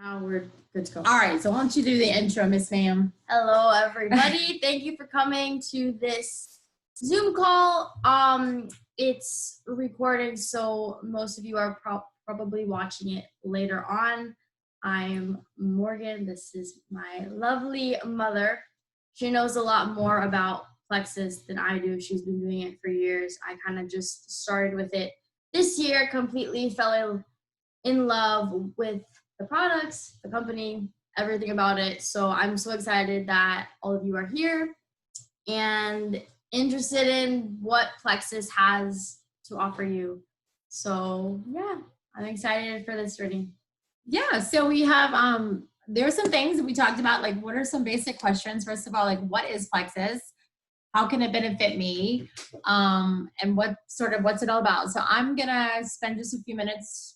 We're good to go. All right, so why don't you do the intro, Miss Ma'am? Hello, everybody. Thank you for coming to this Zoom call. It's recorded, so most of you are probably watching it later on. I'm Morgan. This is my lovely mother. She knows a lot more about Plexus than I do. She's been doing it for years. I kind of just started with it this year, completely fell in love with the products, the company, everything about it. So I'm so excited that all of you are here and interested in what Plexus has to offer you. So yeah, I'm excited for this reading. Yeah, so we have, there's some things that we talked about, like what are some basic questions? First of all, like what is Plexus? How can it benefit me? And what's it all about? So I'm gonna spend just a few minutes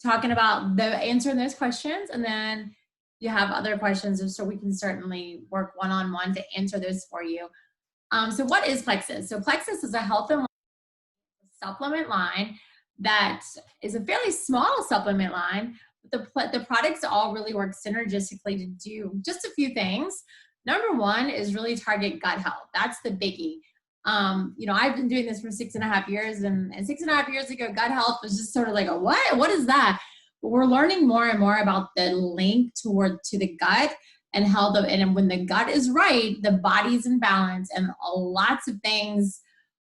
talking about answering those questions, and then you have other questions, so we can certainly work one-on-one to answer those for you. So what is Plexus? So Plexus is a health and supplement line that is a fairly small supplement line. But the products all really work synergistically to do just a few things. Number one is really target gut health. That's the biggie. I've been doing this for 6.5 years, and 6.5 years ago, gut health was just sort of like, what is that? But we're learning more and more about the link to the gut and health and when the gut is right, the body's in balance, and lots of things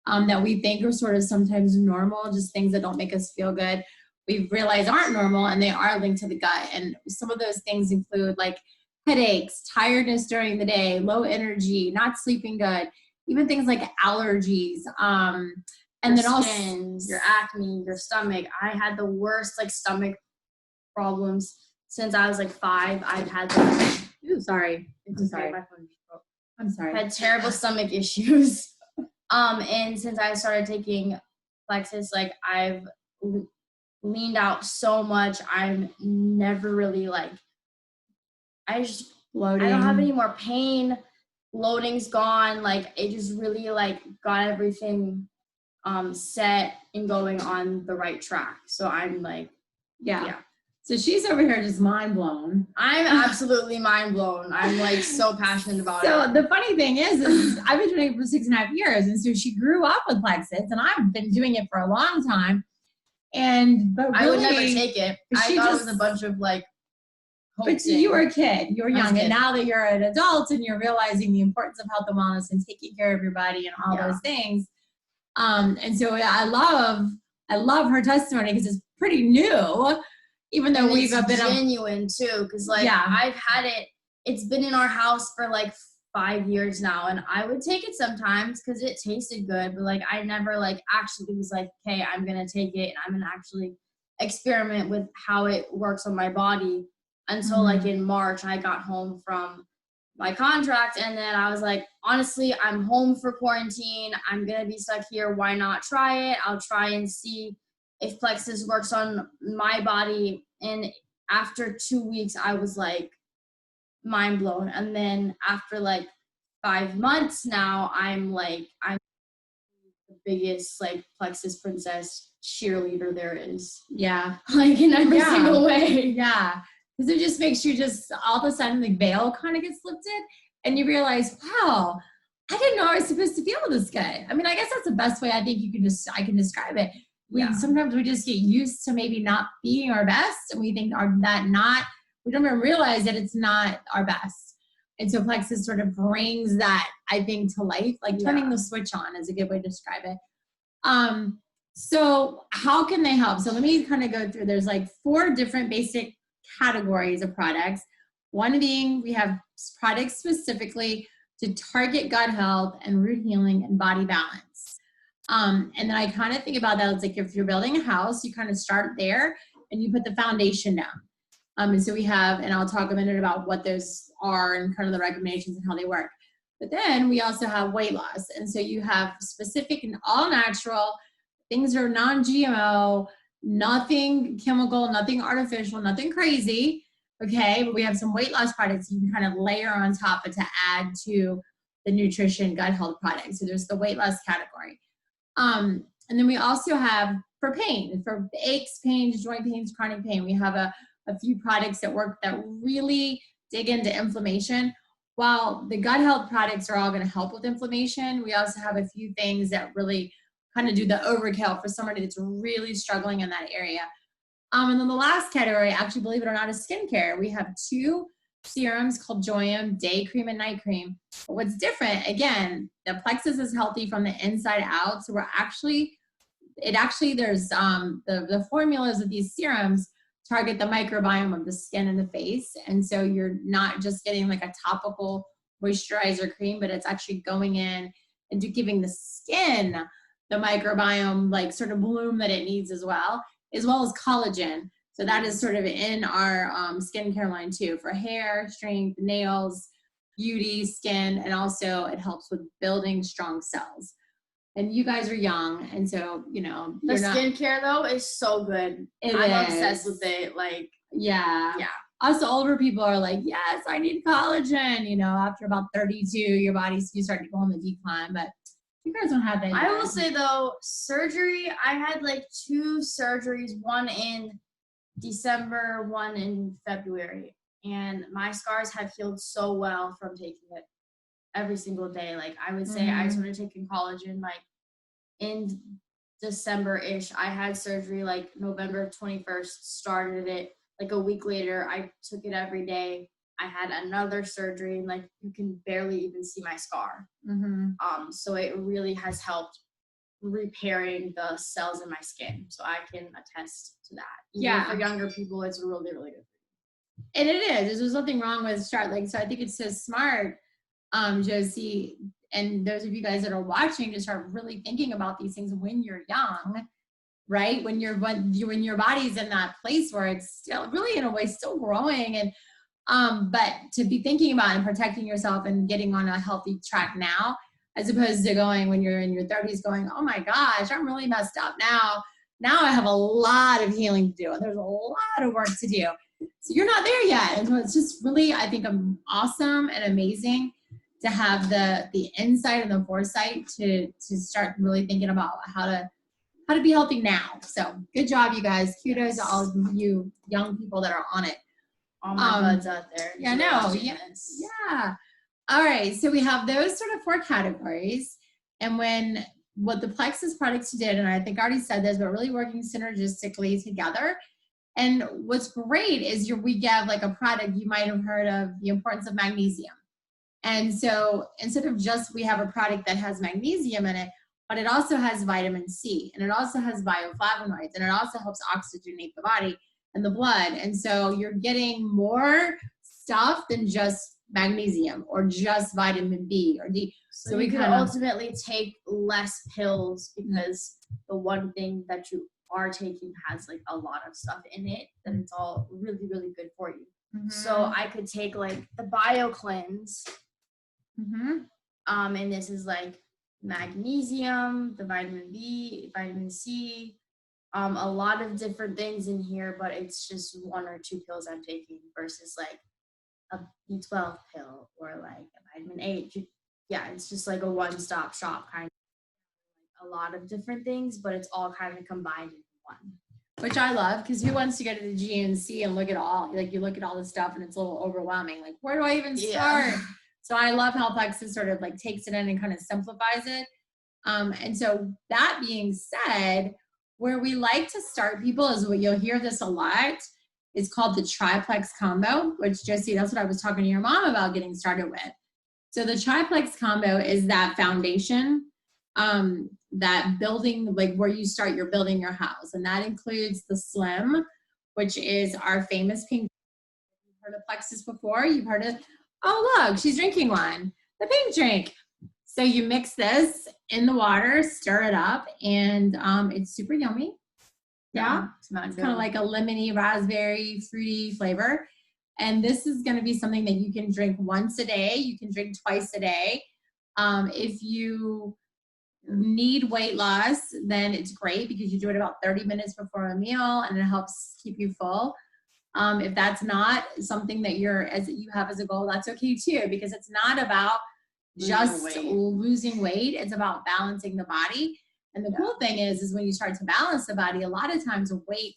that we think are sort of sometimes normal, just things that don't make us feel good, we've realized aren't normal, and they are linked to the gut. And some of those things include like headaches, tiredness during the day, low energy, not sleeping good, even things like allergies, and then also your acne, your stomach. I had the worst stomach problems since I was 5. I've had I'm sorry. I'm sorry. I'm sorry. I had terrible stomach issues. And since I started taking Plexus, I've leaned out so much. I'm never really I just bloating. I don't have any more pain. Bloating's gone. It just really got everything set and going on the right track. So I'm yeah. So she's over here just mind blown. I'm absolutely mind blown. I'm so passionate about it. So the funny thing is I've been doing it for 6.5 years, and so she grew up with Plexus, and I've been doing it for a long time. But really, I would never take it. I thought it was a bunch of But you were a kid, you were young, and now that you're an adult and you're realizing the importance of health and wellness and taking care of your body and all those things. And so I love her testimony because it's pretty new, even though we've been genuine too. Because I've had it. It's been in our house for 5 years now, and I would take it sometimes because it tasted good. But I never actually was okay, I'm gonna take it and I'm gonna actually experiment with how it works on my body. Until in March, I got home from my contract, and then I was honestly, I'm home for quarantine. I'm gonna be stuck here. Why not try it? I'll try and see if Plexus works on my body. And after 2 weeks, I was mind blown. And then after 5 months now, I'm the biggest Plexus princess cheerleader there is. Yeah. In every single way. Yeah. Because it just makes you all of a sudden the veil kind of gets lifted, and you realize, wow, I didn't know I was supposed to feel this good. I mean, I guess that's the best way I think I can describe it. Sometimes we just get used to maybe not being our best, and we think we don't even realize that it's not our best. And so Plexus sort of brings that, I think, to life, turning the switch on is a good way to describe it. So how can they help? So let me kind of go through. There's 4 different basic categories of products. One being we have products specifically to target gut health and root healing and body balance. And then I kind of think about that as if you're building a house, you kind of start there and you put the foundation down. And so we have, and I'll talk a minute about what those are and kind of the recommendations and how they work. But then we also have weight loss. And so you have specific and all natural, things are non-GMO, nothing chemical, nothing artificial, nothing crazy, okay? But we have some weight loss products you can kind of layer on top of to add to the nutrition gut health products. So there's the weight loss category. And then we also have for pain, for aches, pains, joint pains, chronic pain, we have a a few products that work that really dig into inflammation. While the gut health products are all going to help with inflammation, we also have a few things that really kind of do the overkill for somebody that's really struggling in that area. And then the last category, actually, believe it or not, is skincare. We have 2 serums called Joyum, day cream and night cream. But what's different, again, the Plexus is healthy from the inside out. So there's the formulas of these serums target the microbiome of the skin and the face. And so you're not just getting like a topical moisturizer cream, but it's actually going in and giving the skin the microbiome, like sort of bloom that it needs as well as collagen. So that is sort of in our skincare line too, for hair, strength, nails, beauty, skin, and also it helps with building strong cells. And you guys are young, and so, you know. The skincare, though, is so good. I'm obsessed with it. Like, yeah. Us older people are like, yes, I need collagen. You know, after about 32, you start to go on the decline. But you guys don't have that yet. I will say, though, surgery, I had like 2 surgeries, one in December, one in February. And my scars have healed so well from taking it every single day. Like, I would say I started taking collagen like in December-ish. I had surgery like November 21st, started it. Like a week later, I took it every day. I had another surgery, and like you can barely even see my scar. So it really has helped repairing the cells in my skin. So I can attest to that. Even for younger people, it's really, really good. And it is. There's nothing wrong with so I think it's so smart, Josie, and those of you guys that are watching, to start really thinking about these things when you're young, right? When your body's in that place where it's still really, in a way, still growing, and but to be thinking about and protecting yourself and getting on a healthy track now, as opposed to going when you're in your 30s going, oh my gosh, I'm really messed up now. Now I have a lot of healing to do, and there's a lot of work to do. So you're not there yet. And so it's just really, I think, awesome and amazing to have the insight and the foresight to start really thinking about how to be healthy now. So good job, you guys. Kudos to all of you young people that are on it. All my buds out there. Yeah, no. Yeah. All right. So we have those sort of 4 categories. And what the Plexus products did, and I think I already said this, but really working synergistically together. And what's great is we have like a product, you might have heard of the importance of magnesium. And so instead of just, we have a product that has magnesium in it, but it also has vitamin C, and it also has bioflavonoids, and it also helps oxygenate the body and the blood. And so you're getting more stuff than just magnesium or just vitamin B or D. So we can ultimately take less pills, because the one thing that you are taking has like a lot of stuff in it that it's all really, really good for you. So I could take like the Bio Cleanse. And this is like magnesium, the vitamin B, vitamin C, a lot of different things in here, but it's just 1 or 2 pills I'm taking versus like a B12 pill or like a vitamin A. Yeah, it's just like a one-stop shop kind of, a lot of different things, but it's all kind of combined in one. Which I love, because who wants to go to the GNC and look at all the stuff and it's a little overwhelming. Like, where do I even start? So I love how Plexus sort of like takes it in and kind of simplifies it. And so that being said, where we like to start people is, what you'll hear this a lot, is called the triplex combo, which Josie, that's what I was talking to your mom about getting started with. So the triplex combo is that foundation, that building, like where you start, you're building your house. And that includes the Slim, which is our famous pink. You've heard of Plexus before. You've heard of, oh, look, she's drinking one, the pink drink. So you mix this in the water, stir it up, and it's super yummy. Yeah, it's kind of like a lemony, raspberry, fruity flavor. And this is going to be something that you can drink once a day. You can drink twice a day. If you need weight loss, then it's great, because you do it about 30 minutes before a meal, and it helps keep you full. If that's not something that you have as a goal, that's okay too, because it's not about just losing weight. It's about balancing the body. And the cool thing is when you start to balance the body, a lot of times weight,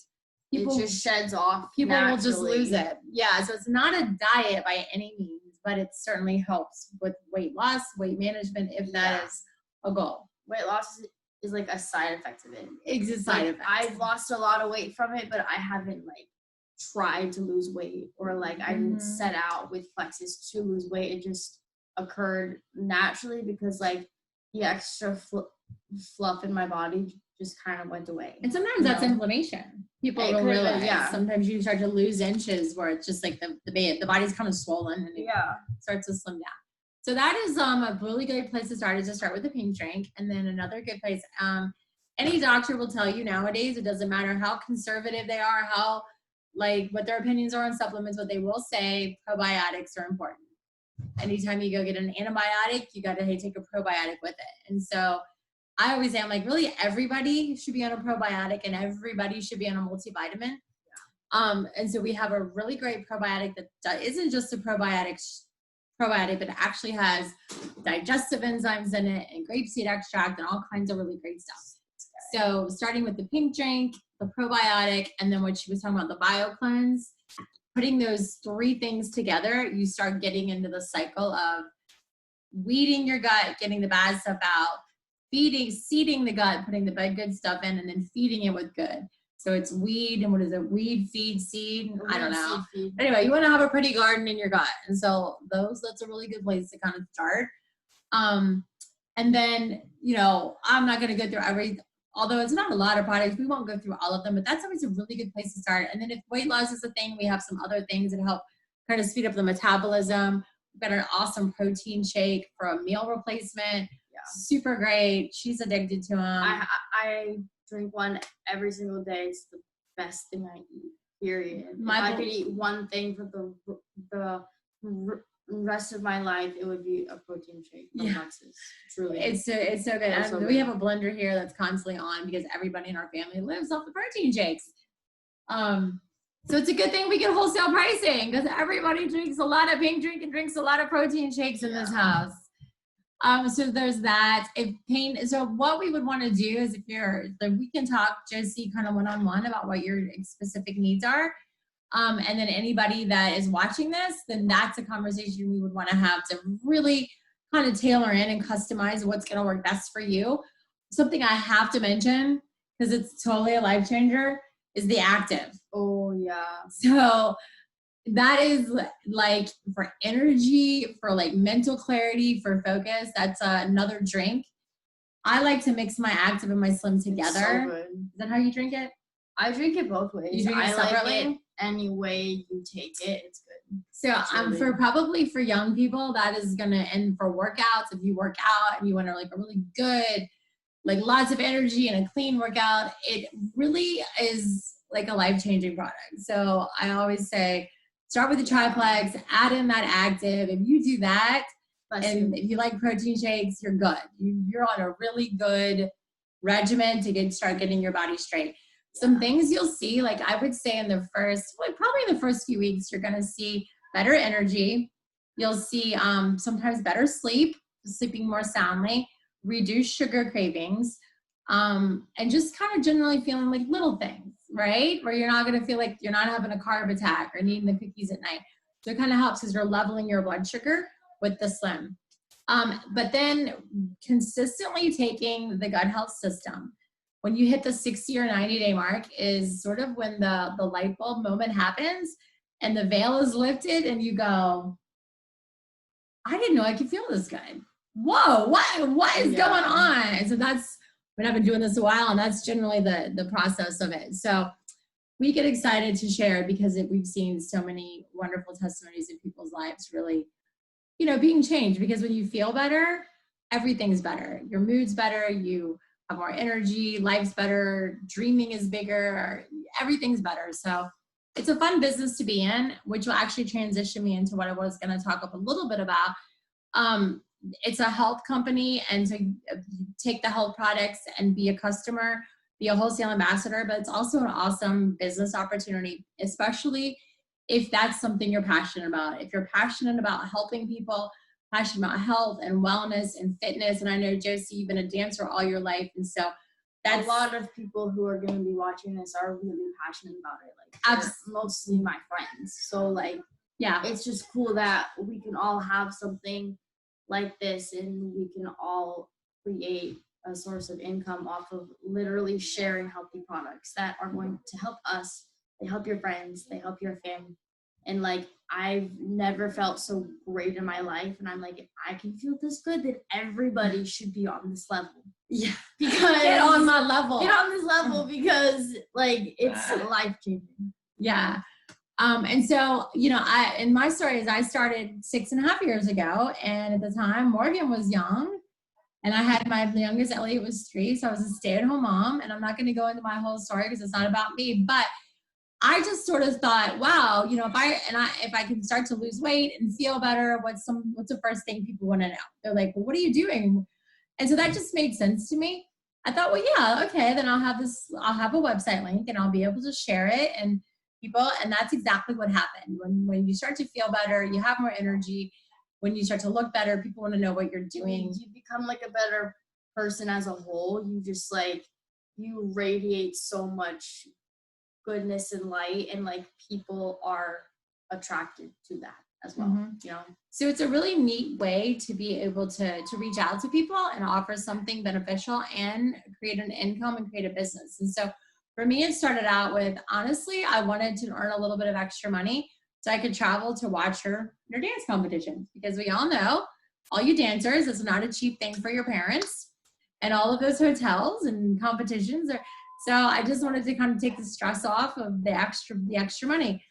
people, it just sheds off. People naturally. will just lose it. Yeah. So it's not a diet by any means, but it certainly helps with weight loss, weight management, if that is a goal. Weight loss is like a side effect of it. It's a side effect. I've lost a lot of weight from it, but I haven't like tried to lose weight, or like I didn't set out with Plexus to lose weight. It just occurred naturally because like the extra fluff in my body just kind of went away. And sometimes that's inflammation. People don't realize. Sometimes you start to lose inches where it's just like the body's kind of swollen and it starts to slim down. So that is a really good place to start, is to start with the pink drink. And then another good place, any doctor will tell you nowadays, it doesn't matter how conservative they are, how like what their opinions are on supplements, what they will say, probiotics are important. Anytime you go get an antibiotic, you got to take a probiotic with it. And so I always say, I'm like, really everybody should be on a probiotic and everybody should be on a multivitamin. And so we have a really great probiotic that isn't just a probiotic, but it actually has digestive enzymes in it and grapeseed extract and all kinds of really great stuff. So starting with the pink drink, the probiotic, and then what she was talking about, the bio cleanse, putting those three things together, you start getting into the cycle of weeding your gut, getting the bad stuff out, seeding the gut, putting the good stuff in, and then feeding it with good. So it's weed, and what is it? Weed, feed, seed. I don't know. Anyway, you want to have a pretty garden in your gut. And so that's a really good place to kind of start. And then, I'm not going to go through although it's not a lot of products, we won't go through all of them, but that's always a really good place to start. And then if weight loss is a thing, we have some other things that help kind of speed up the metabolism. We've got an awesome protein shake for a meal replacement. Super great. She's addicted to them. I drink one every single day. It's the best thing I eat, period. If I could eat one thing for the rest of my life, it would be a protein shake from Plexus. Truly. It's so good. We have a blender here that's constantly on because everybody in our family lives off the protein shakes. So it's a good thing we get wholesale pricing because everybody drinks a lot of pink drink and drinks a lot of protein shakes in this house. So there's that. So what we would want to do is we can talk, Josie, kind of one-on-one about what your specific needs are. And then anybody that is watching this, then that's a conversation we would want to have to really kind of tailor in and customize what's going to work best for you. Something I have to mention, because it's totally a life changer, is the active. Oh, yeah. So that is like for energy, for like mental clarity, for focus. That's another drink. I like to mix my active and my slim together. It's so good. Is that how you drink it? I drink it both ways. You drink it separately? Like it any way you take it, it's good. So for young people, that is gonna, and for workouts, if you work out and you want to like a really good, like lots of energy and a clean workout, it really is like a life-changing product. So I always say, start with the triplex, add in that active. If you do that, if you like protein shakes, you're good. You're on a really good regimen to start getting your body straight. Some things you'll see, like I would say probably in the first few weeks, you're going to see better energy. You'll see sometimes better sleep, sleeping more soundly, reduce sugar cravings, and just kind of generally feeling like little things, right? Where you're not going to feel like you're not having a carb attack or needing the cookies at night. So it kind of helps because you're leveling your blood sugar with the slim. But then consistently taking the gut health system. When you hit the 60 or 90 day mark is sort of when the light bulb moment happens and the veil is lifted and you go, I didn't know I could feel this good. Whoa, what is going on? And so I've been doing this a while, and that's generally the process of it. So we get excited to share because we've seen so many wonderful testimonies in people's lives really, being changed, because when you feel better, everything's better. Your mood's better. You have more energy, life's better, dreaming is bigger, everything's better. So it's a fun business to be in, which will actually transition me into what I was going to talk up a little bit about. It's a health company, and so you take the health products and be a customer, be a wholesale ambassador, but it's also an awesome business opportunity, especially if that's something you're passionate about. If you're passionate about helping people, passionate about health and wellness and fitness. And I know, Josie, you've been a dancer all your life. And so a lot of people who are going to be watching this are really passionate about it. Like, mostly my friends. So, like, yeah, it's just cool that we can all have something like this and we can all create a source of income off of literally sharing healthy products that are going to help us. They help your friends, they help your family. And like, I've never felt so great in my life. And I'm like, if I can feel this good, then everybody should be on this level. Yeah. Because get on my level. Get on this level because like it's life changing. Yeah. And so, you know, in my story is I started 6.5 years ago. And at the time Morgan was young and I had my youngest, Elliot, was 3. So I was a stay-at-home mom, and I'm not going to go into my whole story because it's not about me, but I just sort of thought, wow, you know, if I can start to lose weight and feel better, what's the first thing people want to know? They're like, well, what are you doing? And so that just made sense to me. I thought, well, yeah, okay, then I'll have a website link and I'll be able to share it and that's exactly what happened. When you start to feel better, you have more energy. When you start to look better, people want to know what you're doing. You become like a better person as a whole. You just like, you radiate so much goodness and light, and like people are attracted to that as well. You know, so it's a really neat way to be able to reach out to people and offer something beneficial and create an income and create a business. And so for me, it started out with, honestly, I wanted to earn a little bit of extra money so I could travel to watch her dance competitions, because we all know, all you dancers, it's not a cheap thing for your parents, and all of those hotels and competitions are. So I just wanted to kind of take the stress off of the extra money.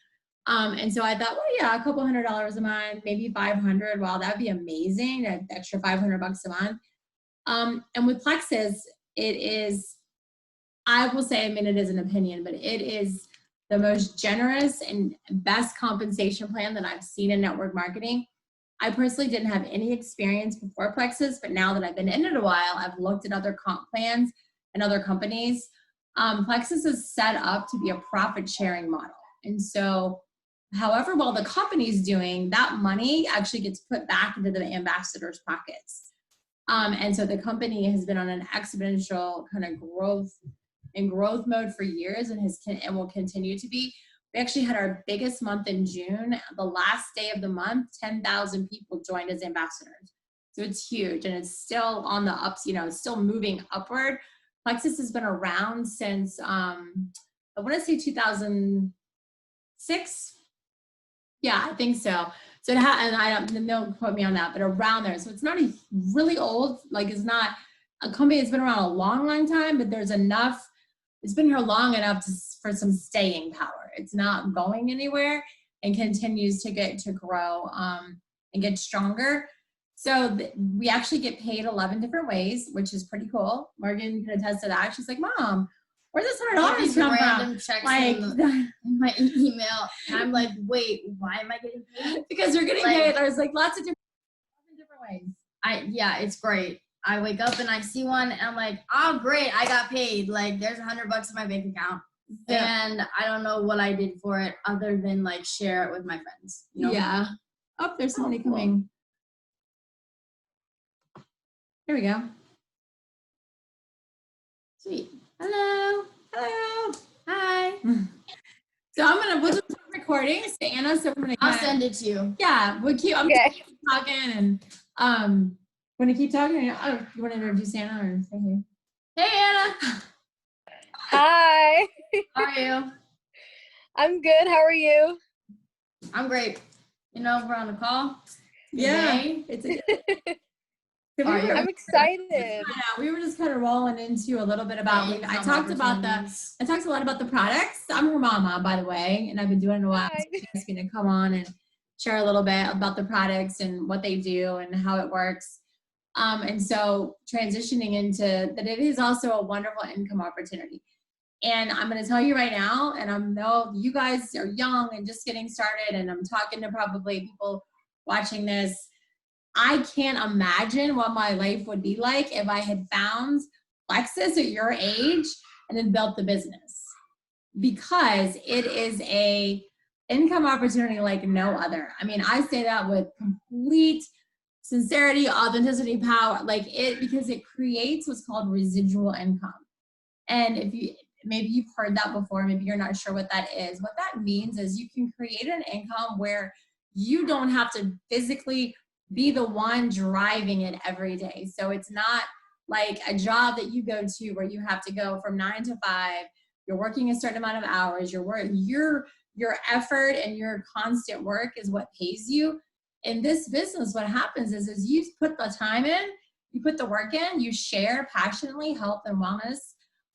And so I thought, well, yeah, a couple $100 a month, maybe 500. Wow, that'd be amazing. An extra $500 a month. And with Plexus, it is, I will say, I mean, it is an opinion, but it is the most generous and best compensation plan that I've seen in network marketing. I personally didn't have any experience before Plexus, but now that I've been in it a while, I've looked at other comp plans and other companies. Plexus is set up to be a profit sharing model. And so however well the company's doing, that money actually gets put back into the ambassadors' pockets. And so the company has been on an exponential kind of growth mode for years and will continue to be. We actually had our biggest month in June. The last day of the month, 10,000 people joined as ambassadors. So it's huge, and it's still on the ups, you know, it's still moving upward. Plexus has been around since, I want to say 2006. Yeah, I think so. So it and don't quote me on that, but around there. So it's not a really old, like it's not a company that's been around a long, long time, but there's enough, it's been here long enough for some staying power. It's not going anywhere and continues to grow and get stronger. So we actually get paid 11 different ways, which is pretty cool. Morgan can attest to that. She's like, Mom, where's this $100 come from? Checks like in my email, and I'm like, wait, why am I getting paid? Because you're getting paid. There's like lots of different ways. Yeah, it's great. I wake up and I see one, and I'm like, oh, great, I got paid. Like, there's $100 in my bank account, and I don't know what I did for it other than like share it with my friends. You know? Yeah. Oh, there's somebody coming. Here we go. Sweet. Hello. Hi. So we'll just start recording. So Anna, I'll send it to you. Yeah, I'm gonna keep talking, and want to keep talking. Oh, you want to introduce Anna or say hey? Hey Anna. Hi. How are you? I'm good. How are you? I'm great. You know, we're on a call. Yeah. I'm excited. We were just kind of rolling into a little bit about. I talked a lot about the products. I'm her mama, by the way, and I've been doing it a while. So she asked me to come on and share a little bit about the products and what they do and how it works. And so transitioning into that, it is also a wonderful income opportunity. And I'm going to tell you right now, and I know you guys are young and just getting started, and I'm talking to probably people watching this. I can't imagine what my life would be like if I had found Plexus at your age and then built the business, because it is a income opportunity like no other. I mean, I say that with complete sincerity, authenticity, power, because it creates what's called residual income. And maybe you've heard that before, maybe you're not sure what that is. What that means is you can create an income where you don't have to physically be the one driving it every day. So it's not like a job that you go to where you have to go from 9 to 5, you're working a certain amount of hours, your effort and your constant work is what pays you. In this business, what happens is you put the time in, you put the work in, you share passionately health and wellness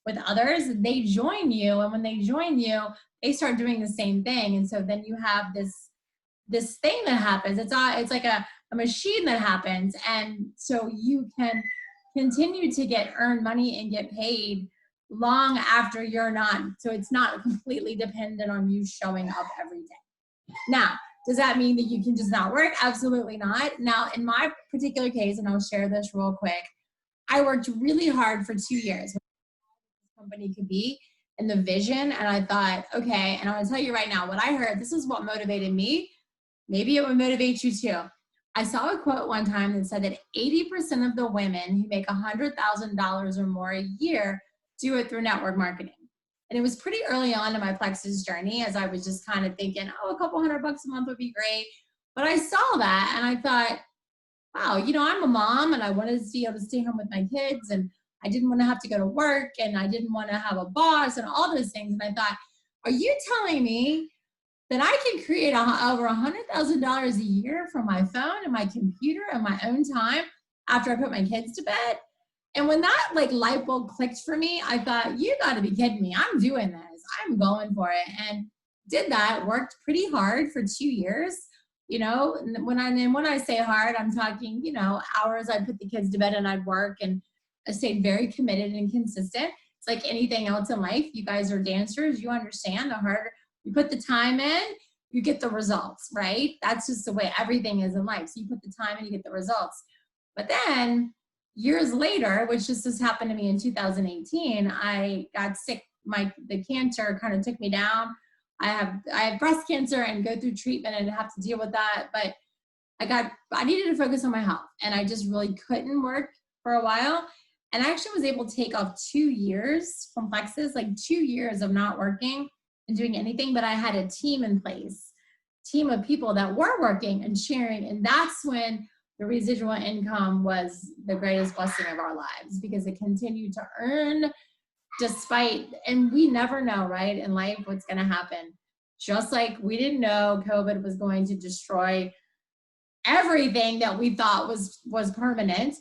with others, they join you. And when they join you, they start doing the same thing. And so then you have this thing that happens. It's like a machine that happens. And so you can continue to earn money and get paid long after you're not. So it's not completely dependent on you showing up every day. Now, does that mean that you can just not work? Absolutely not. Now, in my particular case, and I'll share this real quick, I worked really hard for 2 years. Company could be and the vision, and I thought, okay, and I'm gonna tell you right now what I heard. This is what motivated me. Maybe it would motivate you too. I saw a quote one time that said that 80% of the women who make $100,000 or more a year do it through network marketing. And it was pretty early on in my Plexus journey, as I was just kind of thinking, a couple $100 a month would be great. But I saw that and I thought, wow, I'm a mom and I wanted to be able to stay home with my kids, and I didn't want to have to go to work, and I didn't want to have a boss and all those things. And I thought, are you telling me that I can create over $100,000 a year from my phone and my computer and my own time after I put my kids to bed? And when that light bulb clicked for me, I thought, you got to be kidding me. I'm doing this. I'm going for it. And did that, worked pretty hard for 2 years. And when I say hard, I'm talking, hours I'd put the kids to bed and I'd work, and I stayed very committed and consistent. It's like anything else in life. You guys are dancers. You understand the harder you put the time in, you get the results, right? That's just the way everything is in life. So you put the time in, you get the results. But then years later, which just happened to me in 2018, I got sick. The cancer kind of took me down. I have breast cancer and go through treatment and have to deal with that. But I needed to focus on my health, and I just really couldn't work for a while. And I actually was able to take off 2 years from Plexus, 2 years of not working and doing anything, but I had a team in place, team of people that were working and sharing. And that's when the residual income was the greatest blessing of our lives, because it continued to earn and we never know, right, in life what's going to happen. Just like we didn't know COVID was going to destroy everything that we thought was permanent.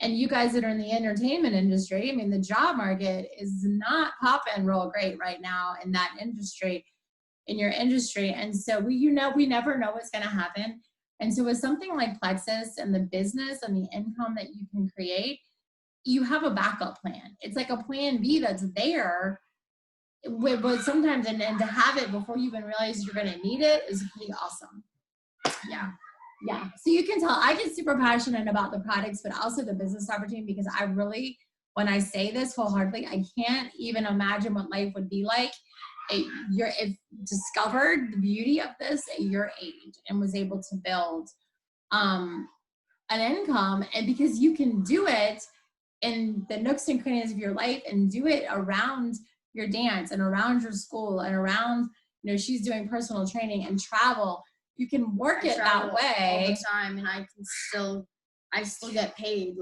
And you guys that are in the entertainment industry, the job market is not popping real great right now in that industry, in your industry. And so we never know what's going to happen. And so with something like Plexus and the business and the income that you can create, you have a backup plan. It's like a plan B that's there. But sometimes, and to have it before you even realize you're going to need it is pretty awesome. Yeah. Yeah. So you can tell I get super passionate about the products, but also the business opportunity, because I really, when I say this wholeheartedly, I can't even imagine what life would be like if discovered the beauty of this at your age and was able to build an income. And because you can do it in the nooks and crannies of your life and do it around your dance and around your school and around, she's doing personal training and travel. You can work it that way all the time, and I still get paid.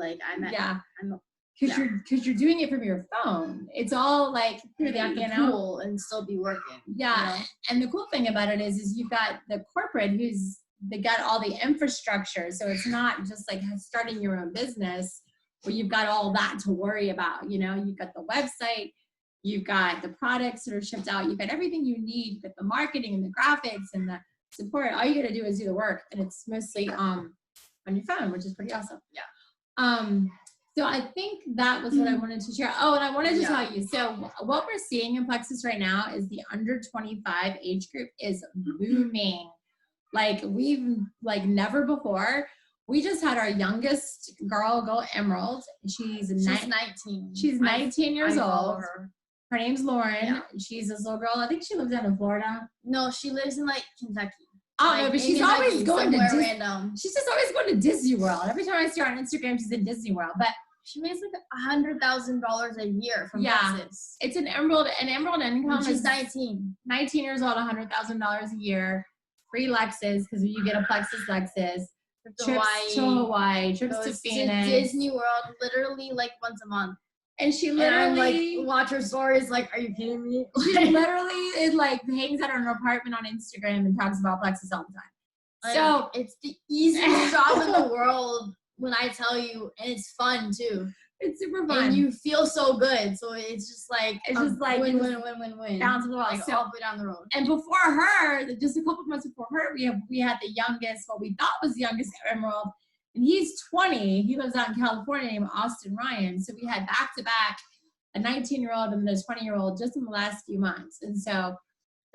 Because you're doing it from your phone. It's all through the pool and still be working. Yeah, and the cool thing about it is you've got the corporate they got all the infrastructure, so it's not just starting your own business where you've got all that to worry about. You've got the website, you've got the products that are shipped out, you've got everything you need, you've got the marketing and the graphics and the support. All you got to do is do the work, and it's mostly on your phone, which is pretty awesome. Yeah. So I think that was what I wanted to share. Oh, and I wanted to tell you. So what we're seeing in Plexus right now is the under 25 age group is booming. We've never before. We just had our youngest girl go Emerald. She's 19. She's 19 years old. Her name's Lauren. Yeah. She's this little girl. I think she lives down in Florida. No, she lives in Kentucky. Oh, but she's always going to random. She's just always going to Disney World. Every time I see her on Instagram, she's in Disney World. But She makes like $100,000 a year from Plexus. It's an emerald income. She's 19 years old, $100,000 a year, free Lexus, because you get a Plexus Lexus, trips to Hawaii, trips to Phoenix, to Disney World, literally like once a month. And she literally, and I'm like, watch her stories, like, are you kidding me? She literally is like hangs out in her apartment on Instagram and talks about Plexus all the time. Like, so it's the easiest job in the world when I tell you, and it's fun too. It's super fun. And you feel so good. So it's just like win. Bounce the ball. Like all the way down the road. And before her, just a couple months before her, we had the youngest, what we thought was the youngest emerald. And he's 20. He lives out in California named Austin Ryan. So we had back-to-back a 19-year-old and a 20-year-old just in the last few months. And so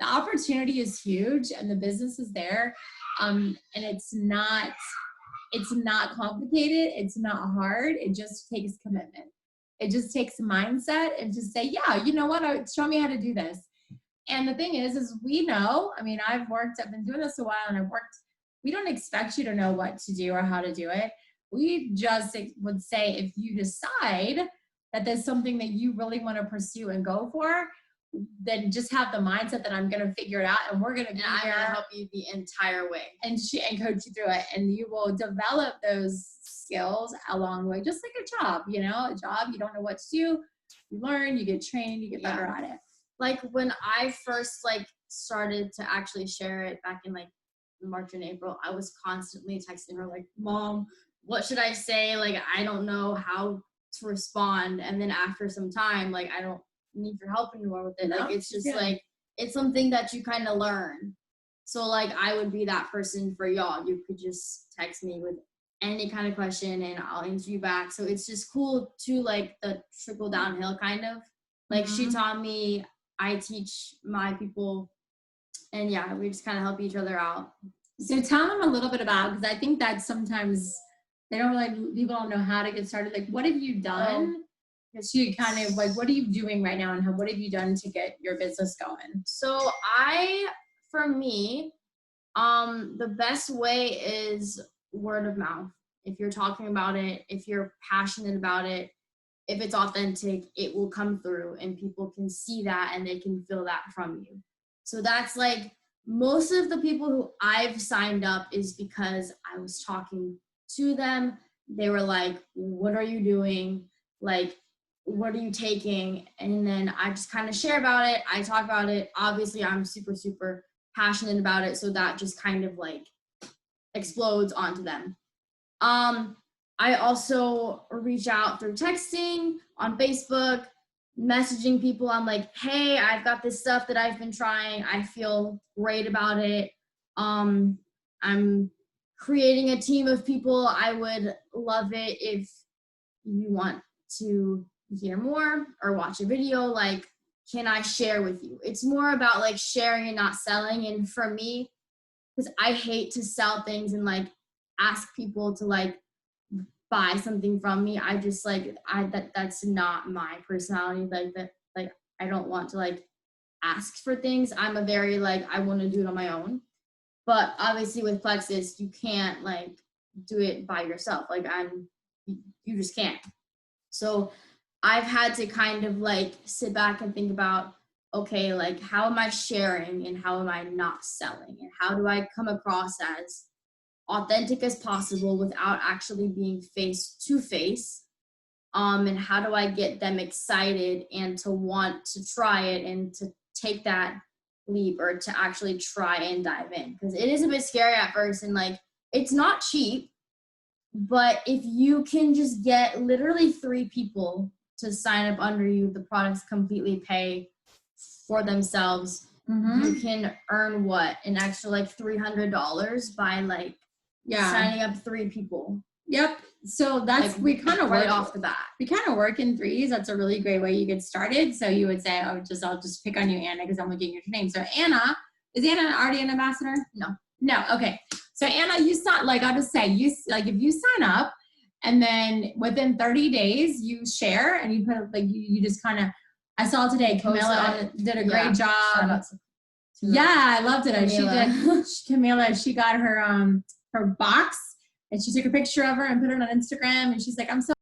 the opportunity is huge and the business is there. And it's not complicated. It's not hard. It just takes commitment. It just takes mindset and just say, yeah, you know what? Show me how to do this. And the thing is we know, I mean, I've been doing this a while and we don't expect you to know what to do or how to do it. We just would say, if you decide that there's something that you really want to pursue and go for, then just have the mindset that I'm going to figure it out and we're going to be I'm here going to help you the entire way and coach you through it. And you will develop those skills along the way, just like a job, you don't know what to do. You learn, you get trained, you get better at it. Like when I first started to actually share it back in March and April, I was constantly texting her like, Mom, what should I say? Like, I don't know how to respond. And then after some time, I don't need your help anymore with it. It's just it's something that you kind of learn. So I would be that person for y'all. You could just text me with any kind of question and I'll answer you back. So it's just cool to the trickle downhill kind of. She taught me, I teach my people, and we just kind of help each other out. So tell them a little bit about, because I think that sometimes people don't know how to get started. What have you done? To kind of what are you doing right now and what have you done to get your business going? So for me, the best way is word of mouth. If you're talking about it, if you're passionate about it, if it's authentic, it will come through and people can see that and they can feel that from you. So that's most of the people who I've signed up is because I was talking to them. They were like, what are you doing? What are you taking? And then I just kind of share about it. I talk about it. Obviously, I'm super, super passionate about it. So that just kind of explodes onto them. I also reach out through texting, on Facebook, messaging people. I'm like, hey, I've got this stuff that I've been trying. I feel great about it. I'm creating a team of people. I would love it if you want to hear more or watch a video. Can I share with you? It's more about sharing and not selling. And for me, because I hate to sell things and ask people to buy something from me. I just that's not my personality. I don't want to ask for things. I'm a very I want to do it on my own. But obviously with Plexus, you can't do it by yourself. You just can't. So I've had to kind of sit back and think about, okay, how am I sharing and how am I not selling? And how do I come across as authentic as possible without actually being face to face? And how do I get them excited and to want to try it and to take that leap or to actually try and dive in? Because it is a bit scary at first and it's not cheap, but if you can just get literally 3 people to sign up under you, the products completely pay for themselves. Mm-hmm. You can earn an extra $300 by signing up 3 people. Yep. So that's we kind of right work off the bat. We kind of work in threes. That's a really great way you get started. So you would say, I'll just pick on you, Anna, because I'm looking at your name. So Anna, is Anna already an ambassador? No. Okay. So Anna, you sign I'll just say if you sign up and then within 30 days you share and you put you just kind of, I saw today Camilla did a great job. Yeah, I loved it. Camilla, she got her box and she took a picture of her and put it on Instagram and she's like, I'm so